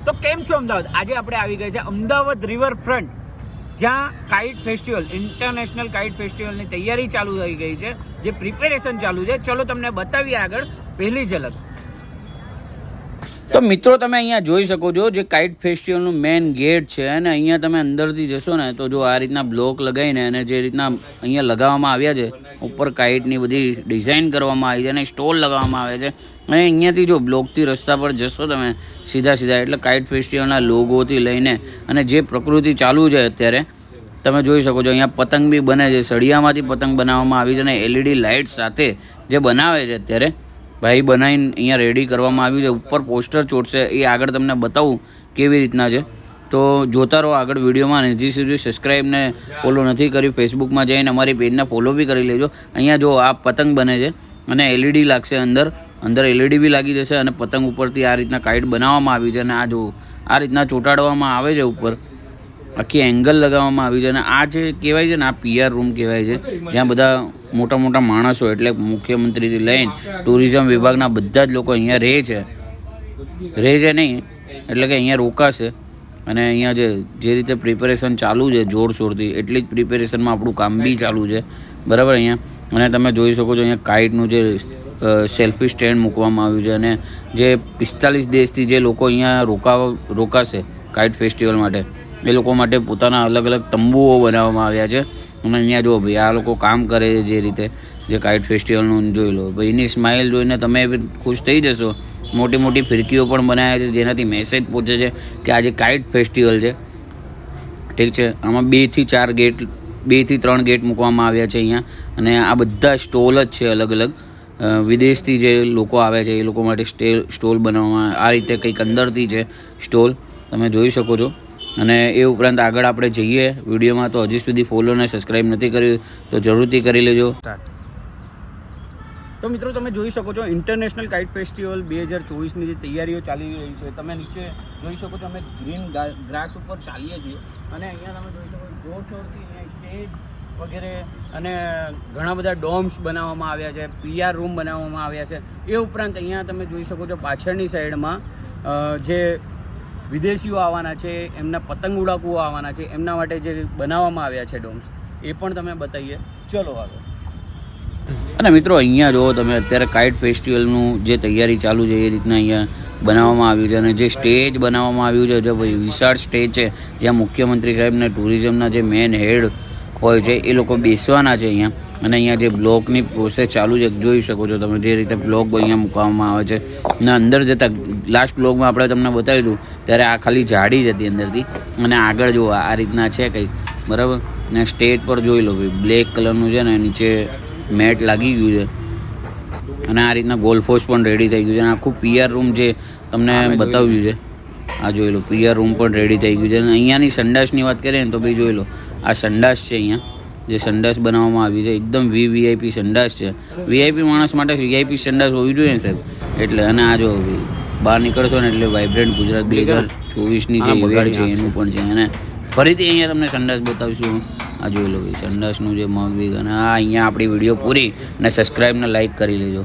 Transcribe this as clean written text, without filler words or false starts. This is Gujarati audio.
તો કેમ છો અમદાવાદ? આજે આપણે આવી ગયા છે અમદાવાદ રિવરફ્રન્ટ, જ્યાં કાઇટ ફેસ્ટિવલ, ઇન્ટરનેશનલ કાઇટ ફેસ્ટિવલની તૈયારી ચાલુ થઈ ગઈ છે, જે પ્રિપેરેશન ચાલુ છે. ચલો તમને બતાવીએ આગળ પહેલી ઝલક. તો મિત્રો તમે અહીંયા જોઈ શકો છો જે કાઇટ ફેસ્ટિવલનું મેઇન ગેટ છે, અને અહીંયા તમે અંદરથી જશો ને તો જો આ રીતના બ્લોક લગાવીને અને જે રીતના અહીંયા લગાવવામાં આવ્યા છે, ઉપર કાઇટની બધી ડિઝાઇન કરવામાં આવી છે અને સ્ટોલ લગાવવામાં આવે છે. અને અહીંયાથી જો બ્લોકથી રસ્તા પર જશો તમે સીધા એટલે કાઇટ ફેસ્ટિવલના લોગોથી લઈને અને જે પ્રકૃતિ ચાલુ છે અત્યારે તમે જોઈ શકો છો. અહીંયા પતંગ બી બને છે, સળિયામાંથી પતંગ બનાવવામાં આવી છે અને એલઈડી લાઇટ સાથે જે બનાવે છે અત્યારે ભાઈ બનાવીને અહીંયા રેડી કરવામાં આવ્યું છે. ઉપર પોસ્ટર ચોટશે, એ આગળ તમને બતાવું કેવી રીતના છે. તો જોતા રહો આગળ વિડીયોમાં. અને હજી સુધી સબસ્ક્રાઈબને ફોલો નથી કર્યું ફેસબુકમાં જઈને અમારી પેજને ફોલો બી કરી લેજો. અહીંયા જો આ પતંગ બને છે અને એલઈડી લાગશે, અંદર એલઈડી બી લાગી જશે અને પતંગ ઉપરથી આ રીતના કાઇટ બનાવવામાં આવી છે. અને આ જો આ રીતના ચોંટાડવામાં આવે છે, ઉપર આખી એંગલ લગાવવામાં આવી છે. અને આ જે કહેવાય છે ને, આ પીઆર રૂમ કહેવાય છે, જ્યાં બધા મોટા માણસો એટલે મુખ્યમંત્રીથી લઈને ટુરિઝમ વિભાગના બધા જ લોકો અહીંયા રહે છે નહીં એટલે કે અહીંયા રોકાશે. અને અહીંયા જે રીતે પ્રિપેરેશન ચાલુ છે જોરશોરથી, એટલી જ પ્રિપેરેશનમાં આપણું કામ બી ચાલુ છે, બરાબર. અહીંયા અને તમે જોઈ શકો છો અહીંયા કાઇટનું જે સેલ્ફી સ્ટેન્ડ મૂકવામાં આવ્યું છે. અને જે 45 દેશથી જે લોકો અહીંયા રોકાશે કાઇટ ફેસ્ટિવલ માટે, એ લોકો માટે પોતાના અલગ અલગ તંબુઓ બનાવવામાં આવ્યા છે. અને અહીંયા જો ભાઈ આ લોકો કામ કરે છે જે રીતે, જે કાઇટ ફેસ્ટિવલનું જોઈ લો ભાઈની સ્માઇલ જોઈને તમે ખુશ થઈ જશો. મોટી ફિરકીઓ પણ બનાવ્યા છે, જેનાથી મેસેજ પહોંચે છે કે આજે કાઇટ ફેસ્ટિવલ છે, ઠીક છે. આમાં 2 થી 3 ગેટ મૂકવામાં આવ્યા છે અહીંયા. અને આ બધા સ્ટોલ જ છે અલગ અલગ. વિદેશથી જે લોકો આવે છે એ લોકો માટે સ્ટોલ બનાવવામાં આ રીતે કંઈક અંદરથી છે સ્ટોલ, તમે જોઈ શકો છો. અને એ ઉપરાંત આગળ આપણે જઈએ વિડીયોમાં. તો હજી સુધી ફોલો અને સબસ્ક્રાઈબ નથી કર્યું તો જરૂરથી કરી લેજો. તો મિત્રો તમે જોઈ શકો છો ઇન્ટરનેશનલ કાઇટ ફેસ્ટિવલ 2024ની જે તૈયારીઓ ચાલી રહી છે. તમે નીચે જોઈ શકો છો, અમે ગ્રીન ગ્રાસ ઉપર ચાલીએ છીએ અને અહીંયા તમે જોઈ શકો જોરશોરથી સ્ટેજ વગેરે અને ઘણા બધા ડોમ્સ બનાવવામાં આવ્યા છે, પીઆર રૂમ બનાવવામાં આવ્યા છે. એ ઉપરાંત અહીંયા તમે જોઈ શકો છો પાછળની સાઈડમાં જે વિદેશીઓ આવવાના છે, એમના પતંગ ઉડાકુઓ આવવાના છે, એમના માટે જે બનાવવામાં આવ્યા છે ડોમ્સ, એ પણ તમે બતાવીએ. ચલો આગળ. અને મિત્રો અહીંયા જુઓ તમે, અત્યારે કાઇટ ફેસ્ટિવલનું જે તૈયારી ચાલુ છે એ રીતના અહીંયા બનાવવામાં આવ્યું છે. અને જે સ્ટેજ બનાવવામાં આવ્યું છે, જે ભાઈ વિશાળ સ્ટેજ છે, જ્યાં મુખ્યમંત્રી સાહેબને ટુરિઝમના જે મેન હેડ હોય છે એ લોકો બેસવાના છે અહીંયા. અને અહીંયા જે બ્લોકની પ્રોસેસ ચાલુ છે જોઈ શકો છો તમે, જે રીતે બ્લોક અહીંયા મૂકવામાં આવે છે. અને અંદર જતાં લાસ્ટ બ્લોકમાં આપણે તમને બતાવ્યું હતું ત્યારે આ ખાલી જાડી જ હતી અંદરથી, અને આગળ જુઓ આ રીતના છે કંઈક, બરાબર. અને સ્ટેજ પર જોઈ લો ભાઈ બ્લેક કલરનું છે ને, નીચે મેટ લાગી ગયું છે. અને આ રીતના ગોલ્ફોસ પણ રેડી થઈ ગયું છે. અને આખું પીઆર રૂમ જે તમને બતાવ્યું છે, આ જોઈ લો પીઆર રૂમ પણ રેડી થઈ ગયું છે. અને અહીંયાની સંડાસની વાત કરીએ ને તો ભાઈ જોઈ લો, આ સંડાસ છે અહીંયા, જે સંડાસ બનાવવામાં આવી છે એકદમ વીઆઈપી સંડાસ છે. વીઆઈપી માણસ માટે વીઆઈપી સંડાસ હોવી જોઈએ ને સાહેબ, એટલે. અને આ જો બહાર નીકળશો ને એટલે વાઇબ્રન્ટ ગુજરાત 2024ની જે ઇવેન્ટ છે એનું પણ છે. અને ફરીથી અહીંયા તમને સંડાસ બતાવીશું. આ જોઈ લો ભાઈ સંડાસનું જે મગ બીગ. અને આ અહીંયા આપણી વિડીયો પૂરી, અને સબસ્ક્રાઈબને લાઈક કરી લેજો.